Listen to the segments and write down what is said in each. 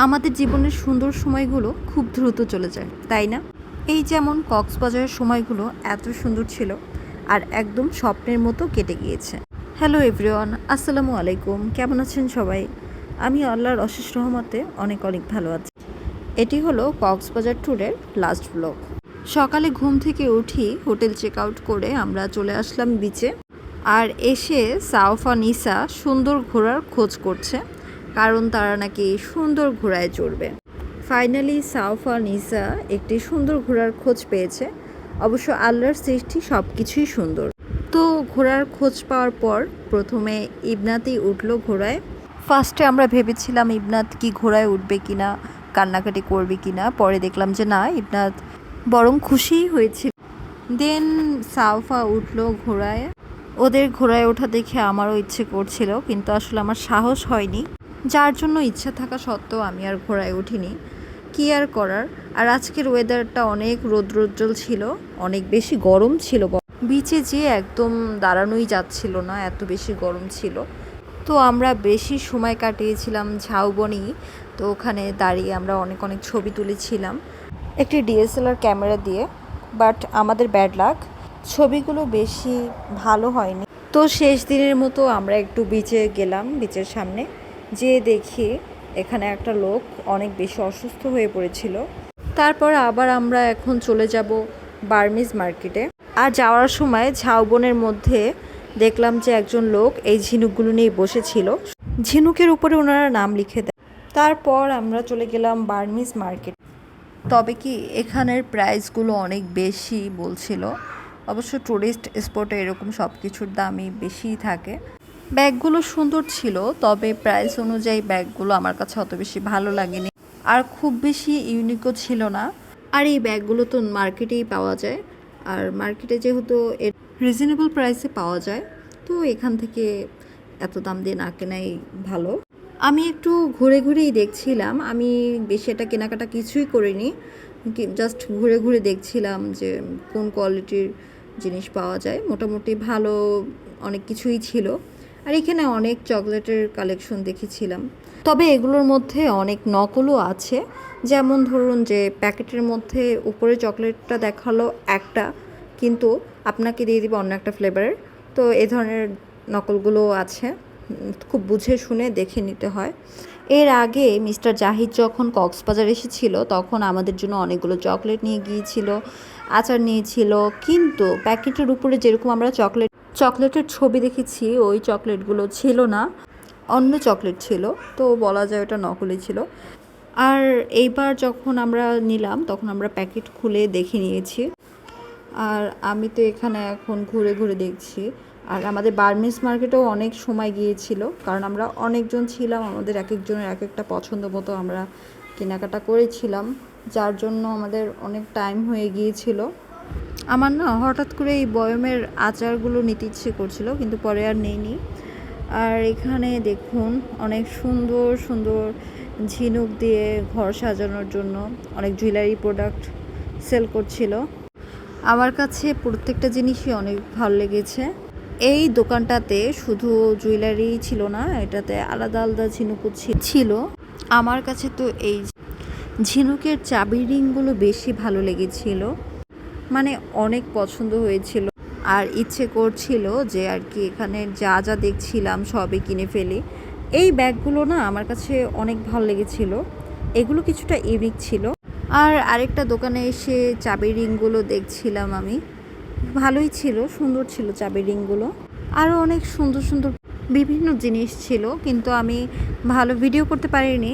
আমাদের জীবনের সুন্দর সময়গুলো খুব দ্রুত চলে যায়, তাই না? এই যেমন কক্সবাজারের সময়গুলো এত সুন্দর ছিল, আর একদম স্বপ্নের মতো কেটে গিয়েছে। হ্যালো এভরিওয়ান, আসসালামু আলাইকুম। কেমন আছেন সবাই? আমি আল্লাহর অশেষ রহমতে অনেক অনেক ভালো আছি। এটি হলো কক্সবাজার ট্যুরের লাস্ট ব্লগ। সকালে ঘুম থেকে উঠি, হোটেল চেক আউট করে আমরা চলে আসলাম বিচে। আর এসে সাউফা নিসা সুন্দর ঘোড়ার খোঁজ করছে, কারণ তারা নাকি সুন্দর ঘোড়ায় চড়বে। ফাইনালি সাউফা নিসা একটি সুন্দর ঘোড়ার খোঁজ পেয়েছে। অবশ্য আল্লাহর সৃষ্টি সব কিছুই সুন্দর। তো ঘোড়ার খোঁজ পাওয়ার পর প্রথমে ইবনাতই উঠলো ঘোড়ায়। ফার্স্টে আমরা ভেবেছিলাম ইবনাত কি ঘোড়ায় উঠবে কিনা, কান্নাকাটি করবে কিনা। পরে দেখলাম যে না, ইবনাত বরং খুশিই হয়েছিল। দেন সাউফা উঠলো ঘোড়ায়। ওদের ঘোড়ায় ওঠা দেখে আমারও ইচ্ছে করছিল, কিন্তু আসলে আমার সাহস হয়নি, যার জন্য ইচ্ছা থাকা সত্ত্বেও আমি আর ঘোড়ায় উঠিনি। কী আর করার। আর আজকের ওয়েদারটা অনেক রৌদ্রোজ্জ্বল ছিল, অনেক বেশি গরম ছিল। বিচে যেয়ে একদম দাঁড়ানোই যাচ্ছিল না, এত বেশি গরম ছিল। তো আমরা বেশি সময় কাটিয়েছিলাম ঝাউবনি। তো ওখানে দাঁড়িয়ে আমরা অনেক অনেক ছবি তুলেছিলাম একটি ডিএসএলআর ক্যামেরা দিয়ে। বাট আমাদের ব্যাড লাক, ছবিগুলো বেশি ভালো হয়নি। তো শেষ দিনের মতো আমরা একটু বিচে গেলাম। বিচের সামনে যেয়ে দেখি এখানে একটা লোক অনেক বেশি অসুস্থ হয়ে পড়েছিল। তারপর আবার আমরা এখন চলে যাব বার্মিজ মার্কেটে। আর যাওয়ার সময় ঝাউবনের মধ্যে দেখলাম যে একজন লোক এই ঝিনুকগুলো নিয়ে বসেছিল। ঝিনুকের উপরে ওনারা নাম লিখে দেয়। তারপর আমরা চলে গেলাম বার্মিজ মার্কেট। তবে কি এখানের প্রাইসগুলো অনেক বেশি বলছিল। অবশ্য টুরিস্ট স্পটে এরকম সব কিছুর দামই বেশিই থাকে। ব্যাগগুলো সুন্দর ছিল, তবে প্রাইস অনুযায়ী ব্যাগগুলো আমার কাছে অত বেশি ভালো লাগেনি, আর খুব বেশি ইউনিকও ছিল না। আর এই ব্যাগগুলো তো মার্কেটেই পাওয়া যায়, আর মার্কেটে যেহেতু রিজনেবল প্রাইসে পাওয়া যায়, তো এখান থেকে এত দাম দিয়ে না কেনাই ভালো। আমি একটু ঘুরে ঘুরেই দেখছিলাম, আমি বেশি এটা কেনাকাটা কিছুই করিনি, জাস্ট ঘুরে ঘুরে দেখছিলাম যে কোন কোয়ালিটির জিনিস পাওয়া যায়। মোটামুটি ভালো অনেক কিছুই ছিল। আর এখানে অনেক চকলেটের কালেকশন দেখেছিলাম, তবে এগুলোর মধ্যে অনেক নকলও আছে। যেমন ধরুন যে প্যাকেটের মধ্যে উপরে চকলেটটা দেখালো একটা, কিন্তু আপনাকে দিয়ে দিবে অন্য একটা ফ্লেভারের। তো এই ধরনের নকলগুলো আছে, খুব বুঝে শুনে দেখে নিতে হয়। এর আগে মিস্টার জাহিদ যখন কক্সবাজার এসেছিল, তখন আমাদের জন্য অনেকগুলো চকলেট নিয়ে গিয়েছিল, আচার নিয়েছিল। কিন্তু প্যাকেটের উপরে যেরকম আমরা চকলেটের ছবি দেখেছি, ওই চকলেটগুলো ছিল না, অন্য চকলেট ছিল। তো বলা যায় ওটা নকলি ছিল। আর এইবার যখন আমরা নিলাম, তখন আমরা প্যাকেট খুলে দেখে নিয়েছি। আর আমি তো এখানে এখন ঘুরে ঘুরে দেখছি। আর আমাদের বার্মিজ মার্কেটেও অনেক সময় গিয়েছিল, কারণ আমরা অনেকজন ছিলাম, আমাদের এক একজনের এক একটা পছন্দ মতো আমরা কেনাকাটা করেছিলাম, যার জন্য আমাদের অনেক টাইম হয়ে গিয়েছিল। আমার না হঠাৎ করে এই বয়মের আচারগুলো নিতে ইচ্ছে করছিল, কিন্তু পরে আর নেইনি। আর এখানে দেখুন অনেক সুন্দর সুন্দর ঝিনুক দিয়ে ঘর সাজানোর জন্য অনেক জুয়েলারি প্রোডাক্ট সেল করছিল। আমার কাছে প্রত্যেকটা জিনিসই অনেক ভালো লেগেছে। এই দোকানটাতে শুধু জুয়েলারি ছিল না, এটাতে আলাদা আলাদা ঝিনুকও ছিল। আমার কাছে তো এই ঝিনুকের চাবি রিংগুলো বেশি ভালো লেগেছিল, মানে অনেক পছন্দ হয়েছিল। আর ইচ্ছে করছিল যে আর কি এখানে যা যা দেখছিলাম সবই কিনে ফেলি। এই ব্যাগগুলো না আমার কাছে অনেক ভালো লেগেছিল, এগুলো কিছুটা ইউনিক ছিল। আর আরেকটা দোকানে এসে চাবি রিংগুলো দেখছিলাম আমি, ভালোই ছিল, সুন্দর ছিল চাবি রিংগুলো। আরও অনেক সুন্দর সুন্দর বিভিন্ন জিনিস ছিল, কিন্তু আমি ভালো ভিডিও করতে পারিনি,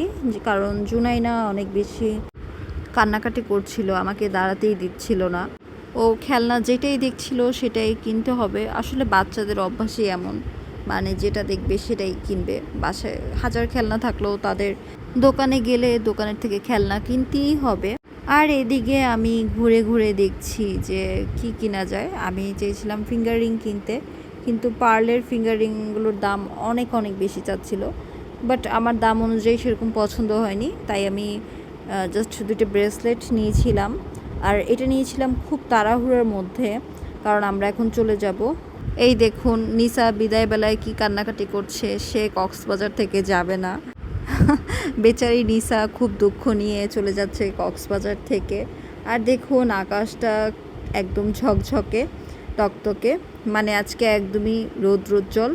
কারণ জুনাইনা অনেক বেশি কান্নাকাটি করছিল, আমাকে দাঁড়াতেই দিচ্ছিল না। ও খেলনা যেটাই দেখছিল সেটাই কিনতে হবে। আসলে বাচ্চাদের অভ্যাসই এমন, মানে যেটা দেখবে সেটাই কিনবে। বাসায় হাজার খেলনা থাকলেও তাদের দোকানে গেলে দোকানের থেকে খেলনা কিনতেই হবে। আর এদিকে আমি ঘুরে ঘুরে দেখছি যে কি কিনা যায়। আমি চেয়েছিলাম ফিঙ্গার রিং কিনতে, কিন্তু পার্লের ফিঙ্গার রিংগুলোর দাম অনেক অনেক বেশি চাচ্ছিল। বাট আমার দাম অনুযায়ী সেরকম পছন্দ হয়নি, তাই আমি জাস্ট দুটো ব্রেসলেট নিয়েছিলাম। আর এটা নিয়েছিলাম খুব তাড়াহুড়োর মধ্যে, কারণ আমরা এখন চলে যাব। এই দেখুন নিসা বিদায় বেলায় কি কান্নাকাটি করছে, সে কক্সবাজার থেকে যাবে না। বেচারি নিসা খুব দুঃখ নিয়ে চলে যাচ্ছে কক্সবাজার থেকে। আর দেখুন আকাশটা একদম ঝকঝকে তকতকে, মানে আজকে একদমই রৌদ্রোজ্জ্বল,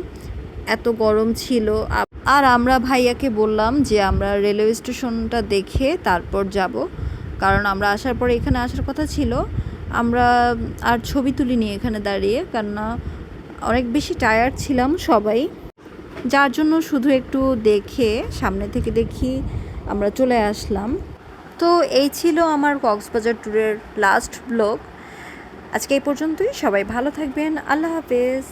এত গরম ছিল। আর আমরা ভাইয়াকে বললাম যে আমরা রেলওয়ে স্টেশনটা দেখে তারপর যাব, কারণ আমরা আসার পরে এখানে আসার কথা ছিল। আমরা আর ছবি তুলিনি এখানে দাঁড়িয়ে, কেননা অনেক বেশি টায়ার্ড ছিলাম সবাই, যার জন্য শুধু একটু দেখে সামনে থেকে দেখি আমরা চলে আসলাম। তো এই ছিল আমার কক্সবাজার ট্যুরের লাস্ট ব্লগ। আজকে এই পর্যন্তই, সবাই ভালো থাকবেন, আল্লাহ হাফেজ।